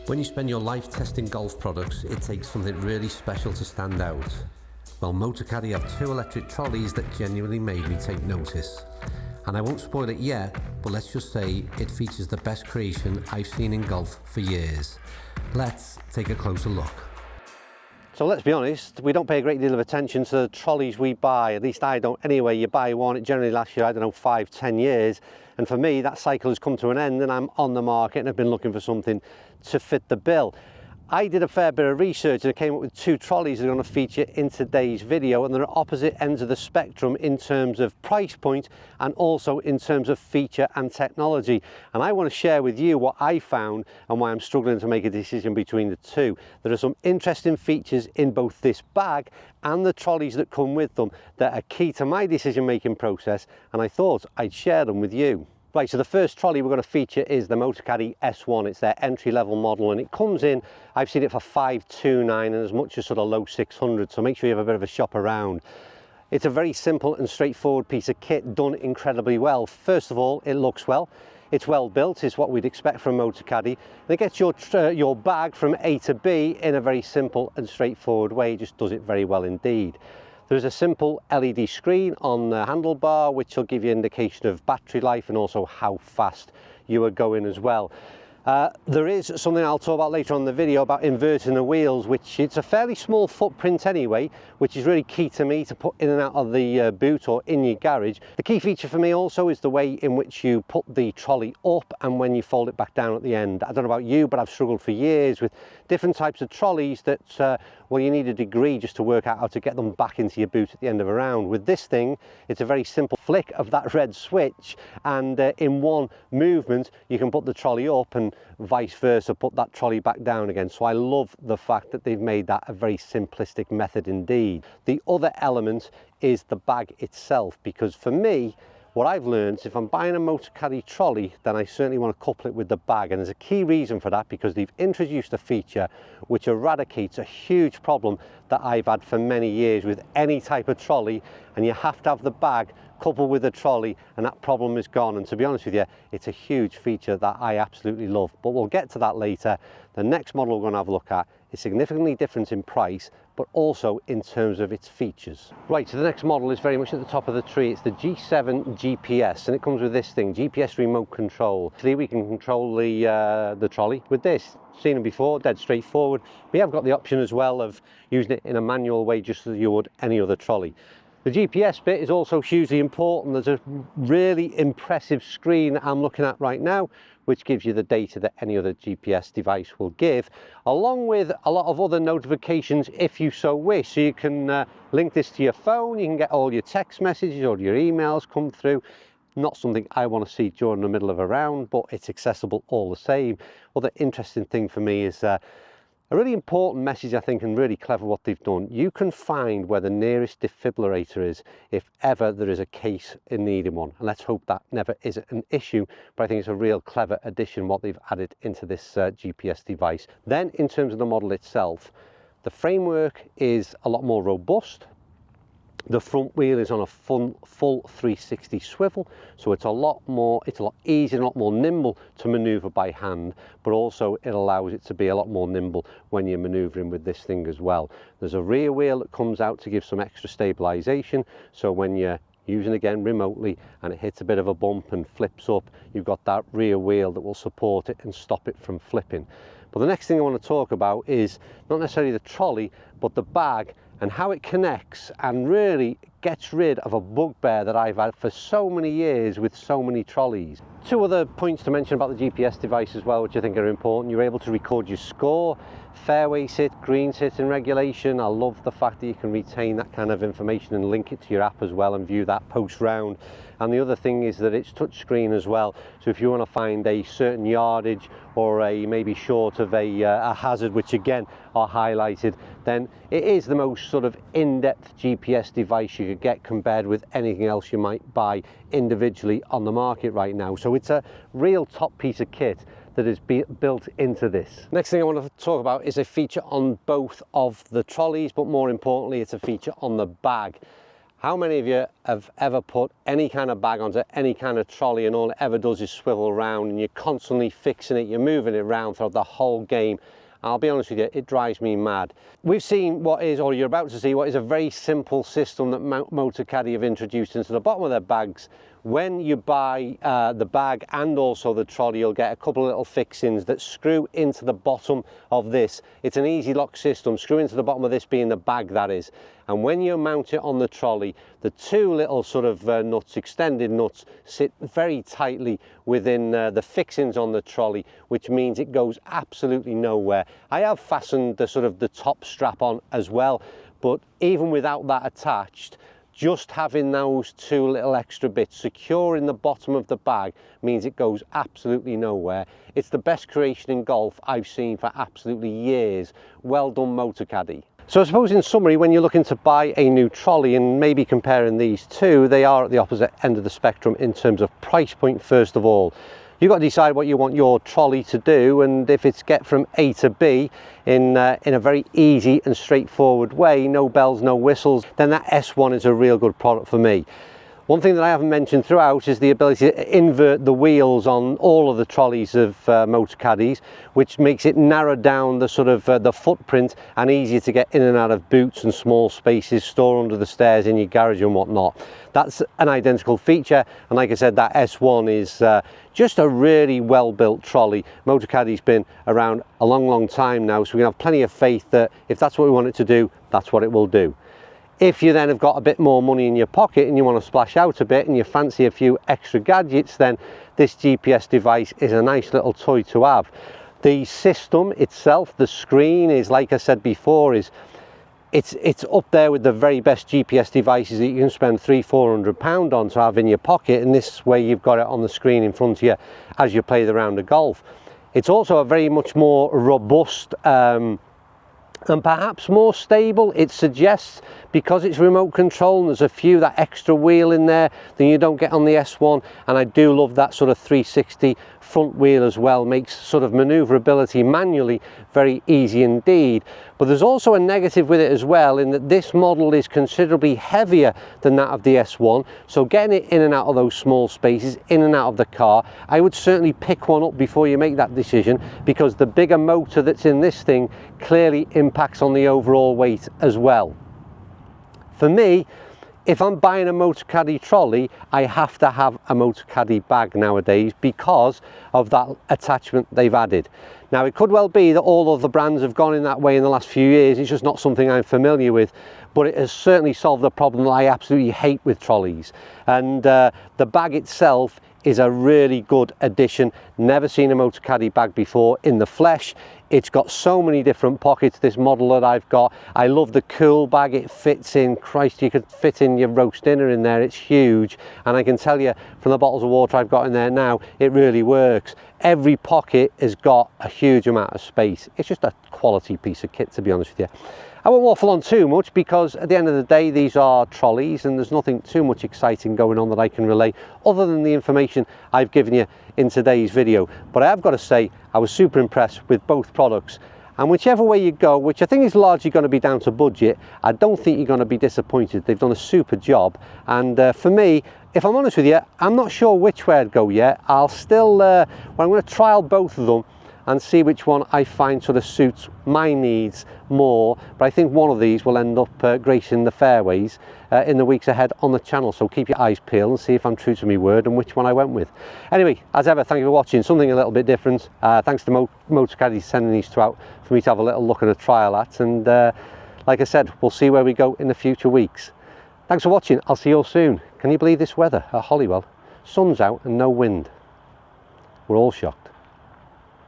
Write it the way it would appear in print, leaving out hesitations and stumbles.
When you spend your life testing golf products, it takes something really special to stand out. Well, Motocaddy have two electric trolleys that genuinely made me take notice. And I won't spoil it yet, but let's just say it features the best creation I've seen in golf for years. Let's take a closer look. So let's be honest, we don't pay a great deal of attention to the trolleys we buy, at least I don't anyway. You buy one, it generally lasts you, I don't know, 5-10 years. And for me, that cycle has come to an end and I'm on the market and I've been looking for something to fit the bill. I did a fair bit of research and I came up with two trolleys that are going to feature in today's video, and they're at opposite ends of the spectrum in terms of price point and also in terms of feature and technology. And I want to share with you what I found and why I'm struggling to make a decision between the two. There are some interesting features in both this bag and the trolleys that come with them that are key to my decision making process, and I thought I'd share them with you. Right, so the first trolley we're going to feature is the Motocaddy S1. It's their entry-level model and it comes in, I've seen it for $529 and as much as sort of low 600, so make sure you have a bit of a shop around. It's a very simple and straightforward piece of kit done incredibly well. First of all, it looks well. It's well built, it's what we'd expect from Motocaddy. And it gets your bag from A to B in a very simple and straightforward way. It just does it very well indeed. There's a simple LED screen on the handlebar which will give you an indication of battery life and also how fast you are going as well. There is something I'll talk about later on in the video about inverting the wheels, which it's a fairly small footprint anyway, which is really key to me to put in and out of the boot or in your garage. The key feature for me also is the way in which you put the trolley up and when you fold it back down at the end. I don't know about you, but I've struggled for years with different types of trolleys that, well, you need a degree just to work out how to get them back into your boot at the end of a round. With this thing, it's a very simple flick of that red switch and in one movement you can put the trolley up and vice versa, put that trolley back down again. So I love the fact that they've made that a very simplistic method indeed. The other element is the bag itself, because for me, what I've learned is if I'm buying a Motocaddy trolley, then I certainly want to couple it with the bag. And there's a key reason for that, because they've introduced a feature which eradicates a huge problem that I've had for many years with any type of trolley, and you have to have the bag coupled with the trolley and that problem is gone. And to be honest with you, it's a huge feature that I absolutely love, but we'll get to that later. The next model we're going to have a look at is significantly different in price, but also in terms of its features. Right, so the next model is very much at the top of the tree. It's the G7 GPS, and it comes with this thing, GPS remote control. Today we can control the trolley with this. Seen them before, dead straightforward. We have got the option as well of using it in a manual way, just as you would any other trolley. The GPS bit is also hugely important. There's a really impressive screen I'm looking at right now, which gives you the data that any other GPS device will give, along with a lot of other notifications if you so wish. So you can link this to your phone, you can get all your text messages or your emails come through. Not something I want to see during the middle of a round, but it's accessible all the same. Other interesting thing for me is a really important message, I think, and really clever what they've done. You can find where the nearest defibrillator is if ever there is a case in needing one. And let's hope that never is an issue, but I think it's a real clever addition what they've added into this GPS device. Then in terms of the model itself, the framework is a lot more robust. The front wheel is on a full 360 swivel, so it's a lot easier and a lot more nimble to maneuver by hand, but also it allows it to be a lot more nimble when you're maneuvering with this thing as well. There's a rear wheel that comes out to give some extra stabilization, so when you're using again remotely and it hits a bit of a bump and flips up, you've got that rear wheel that will support it and stop it from flipping. But the next thing I want to talk about is not necessarily the trolley, but the bag and how it connects and really gets rid of a bugbear that I've had for so many years with so many trolleys. Two other points to mention about the GPS device as well, which I think are important. You're able to record your score, fairway sit, green sit in regulation. I love the fact that you can retain that kind of information and link it to your app as well and view that post round. And the other thing is that it's touchscreen as well, so if you want to find a certain yardage or a maybe short of a hazard, which again are highlighted, then it is the most sort of in-depth GPS device you could get compared with anything else you might buy individually on the market right now. So it's a real top piece of kit that is built into this. Next thing I want to talk about is a feature on both of the trolleys, but more importantly it's a feature on the bag. How many of you have ever put any kind of bag onto any kind of trolley and all it ever does is swivel around and you're constantly fixing it, you're moving it around throughout the whole game? I'll be honest with you, it drives me mad. We've seen what is, or you're about to see, what is a very simple system that Motocaddy have introduced into the bottom of their bags. When you buy the bag and also the trolley, you'll get a couple of little fixings that screw into the bottom of this. It's an Easilock system, screw into the bottom of this being the bag, that is. And when you mount it on the trolley, the two little sort of nuts, extended nuts, sit very tightly within the fixings on the trolley, which means it goes absolutely nowhere. I have fastened the sort of the top strap on as well, but even without that attached, just having those two little extra bits secure in the bottom of the bag means it goes absolutely nowhere. It's the best creation in golf I've seen for absolutely years. Well done, Motocaddy. So I suppose in summary, when you're looking to buy a new trolley and maybe comparing these two, they are at the opposite end of the spectrum in terms of price point. First of all, you've got to decide what you want your trolley to do, and if it's get from A to B in a very easy and straightforward way, no bells, no whistles, then that S1 is a real good product for me. One thing that I haven't mentioned throughout is the ability to invert the wheels on all of the trolleys of Motocaddies, which makes it narrow down the sort of the footprint and easier to get in and out of boots and small spaces, store under the stairs in your garage and whatnot. That's an identical feature, and like I said, that S1 is just a really well built trolley. Motocaddy's been around a long time now, so we can have plenty of faith that if that's what we want it to do, that's what it will do. If you then have got a bit more money in your pocket and you want to splash out a bit and you fancy a few extra gadgets, then this GPS device is a nice little toy to have. The system itself, the screen, is, like I said before, it's up there with the very best GPS devices that you can spend £300–400 on to have in your pocket, and this way you've got it on the screen in front of you as you play the round of golf. It's also a very much more robust and perhaps more stable, it suggests, because it's remote control and there's a few that extra wheel in there than you don't get on the S1. And I do love that sort of 360 front wheel as well, makes sort of maneuverability manually very easy indeed. But there's also a negative with it as well, in that this model is considerably heavier than that of the S1, so getting it in and out of those small spaces, in and out of the car, I would certainly pick one up before you make that decision, because the bigger motor that's in this thing clearly impacts on the overall weight as well. For me, if I'm buying a Motocaddy trolley, I have to have a Motocaddy bag nowadays because of that attachment they've added. Now, it could well be that all of the brands have gone in that way in the last few years. It's just not something I'm familiar with, but it has certainly solved the problem that I absolutely hate with trolleys. And the bag itself is a really good addition. Never seen a Motocaddy bag before in the flesh. It's got so many different pockets, this model that I've got. I love the cool bag it fits in. Christ, you could fit in your roast dinner in there. It's huge, and I can tell you from the bottles of water I've got in there now, it really works. Every pocket has got a huge amount of space. It's just a quality piece of kit, to be honest with you. I won't waffle on too much, because at the end of the day these are trolleys and there's nothing too much exciting going on that I can relay other than the information I've given you in today's video. But I have got to say, I was super impressed with both products, and whichever way you go, which I think is largely going to be down to budget, I don't think you're going to be disappointed. They've done a super job, and for me, if I'm honest with you, I'm not sure which way I'd go yet. I'll still, well, I'm going to trial both of them and see which one I find sort of suits my needs more, but I think one of these will end up gracing the fairways in the weeks ahead on the channel, so keep your eyes peeled and see if I'm true to my word and which one I went with. Anyway, as ever, thank you for watching. Something a little bit different. Thanks to Motocaddy sending these two out for me to have a little look and a trial at, and like I said, we'll see where we go in the future weeks. Thanks for watching. I'll see you all soon. Can you believe this weather at Holywell? Sun's out and no wind. We're all shocked.